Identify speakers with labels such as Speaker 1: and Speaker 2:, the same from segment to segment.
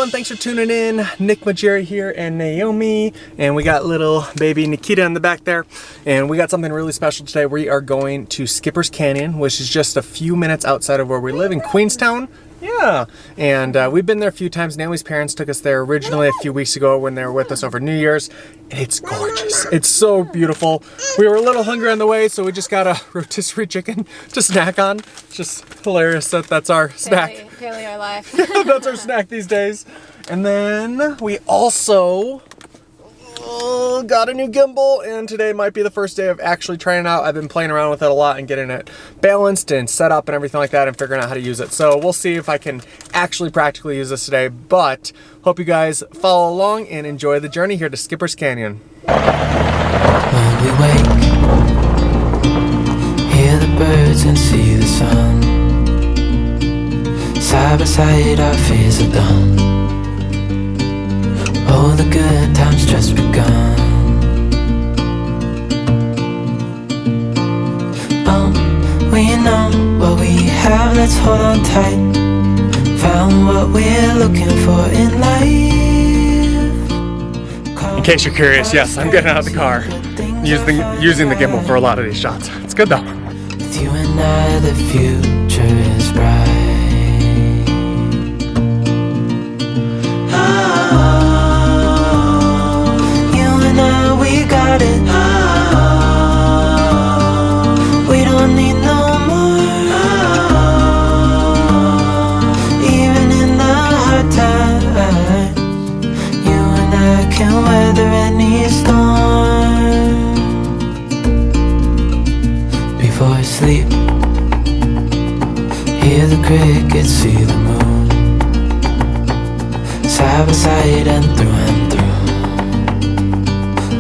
Speaker 1: everyone, thanks for tuning in. Nick Magiera here and Naomi, and we got little baby Nikita in the back there, and we got something really special today. We are going to Skipper's Canyon, which is just a few minutes outside of where we live in Queenstown. Yeah, and we've been there a few times. Naomi's parents took us there originally a few weeks ago when they were with us over New Year's. And it's gorgeous. It's so beautiful. We were a little hungry on the way, so we just got a rotisserie chicken to snack on. Just hilarious that that's our snack.
Speaker 2: Daily our life.
Speaker 1: That's our snack these days. And then we also got a new gimbal, and today might be the first day of actually trying it out. I've been playing around with it a lot and getting it balanced and set up and everything like that and figuring out how to use it. So we'll see if I can actually practically use this today, but hope you guys follow along and enjoy the journey here to Skipper's Canyon.
Speaker 3: When we wake, hear the birds and see the sun. Side by side our fears are done. Oh, the good times just begun. Oh, we know what we have, let's hold on tight. Found what we're looking for in life.
Speaker 1: In case you're curious, yes, I'm getting out of the car, using the gimbal for a lot of these shots. It's good though.
Speaker 3: With you and I, the future is bright. Got it. We don't need no more. Even in the hard times, you and I can weather any storm. Before I sleep, hear the crickets, see the moon. Side by side and through and through.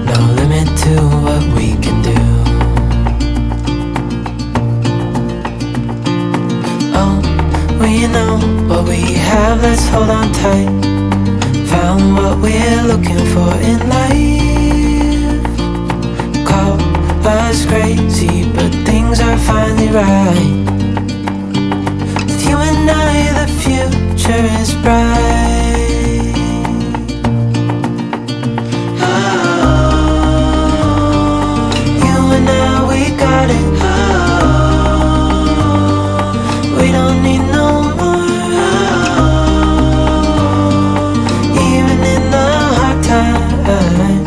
Speaker 3: No limit to what we can do. Oh, we know what we have, let's hold on tight. Found what we're looking for in life. Call us crazy, but things are finally right. With you and I, the future is bright. Got it. We don't need no more. Even in the hard times,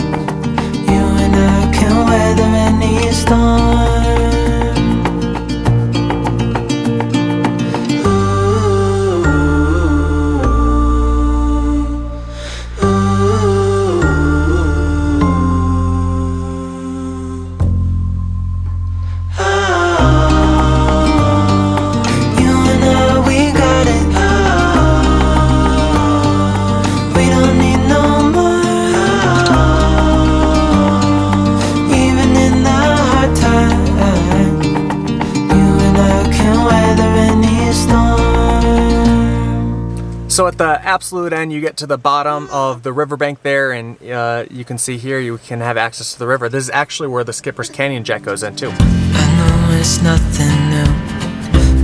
Speaker 3: you and I can weather any storm.
Speaker 1: So at the absolute end, you get to the bottom of the riverbank there, and you can see here you can have access to the river. This is actually where the Skipper's Canyon jet goes into.
Speaker 3: I know it's nothing new,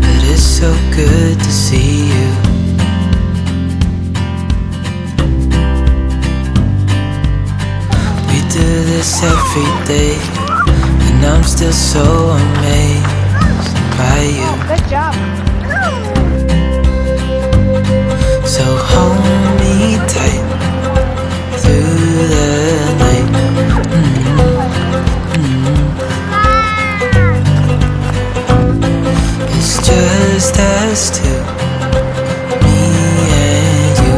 Speaker 3: but it's so good to see you. We do this every day, and I'm still so amazed by you.
Speaker 2: Good job.
Speaker 3: So hold me tight through the night. It's just us two, me and you.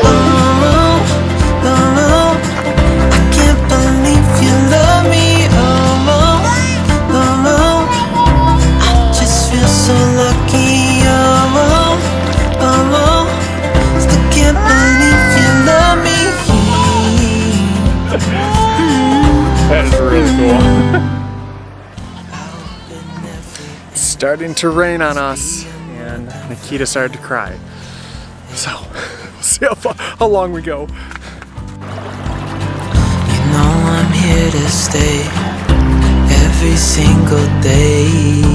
Speaker 3: Oh, I can't believe you love me. So lucky, still can't believe you love me.
Speaker 1: That is really cool. It's starting to rain on us, and Nikita started to cry. So, we'll see how long we go.
Speaker 3: You know I'm here to stay every single day.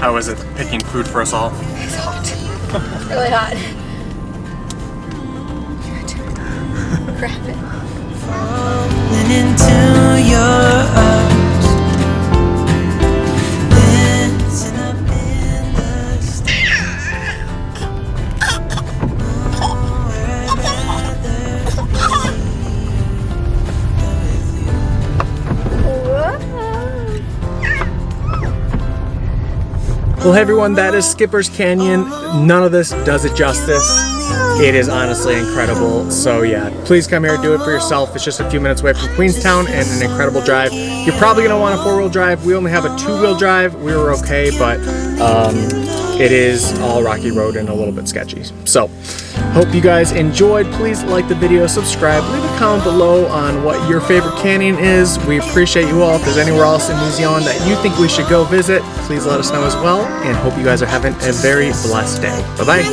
Speaker 1: How was it picking food for us all?
Speaker 2: It's hot. Really hot. Grab it.
Speaker 3: Falling into your arms, dancing up in the stars. Nowhere I'd rather
Speaker 1: Well, hey everyone, that is Skipper's Canyon. None of this does it justice. It is honestly incredible. So yeah, please come here, do it for yourself. It's just a few minutes away from Queenstown and an incredible drive. You're probably gonna want a 4-wheel drive. We only have a 2-wheel drive. We were okay, but it is all rocky road and a little bit sketchy. So hope you guys enjoyed. Please like the video, subscribe, leave a comment below on what your favorite canyon is. We appreciate you all. If there's anywhere else in New Zealand that you think we should go visit, please let us know as well, and hope you guys are having a very blessed day. Bye-bye.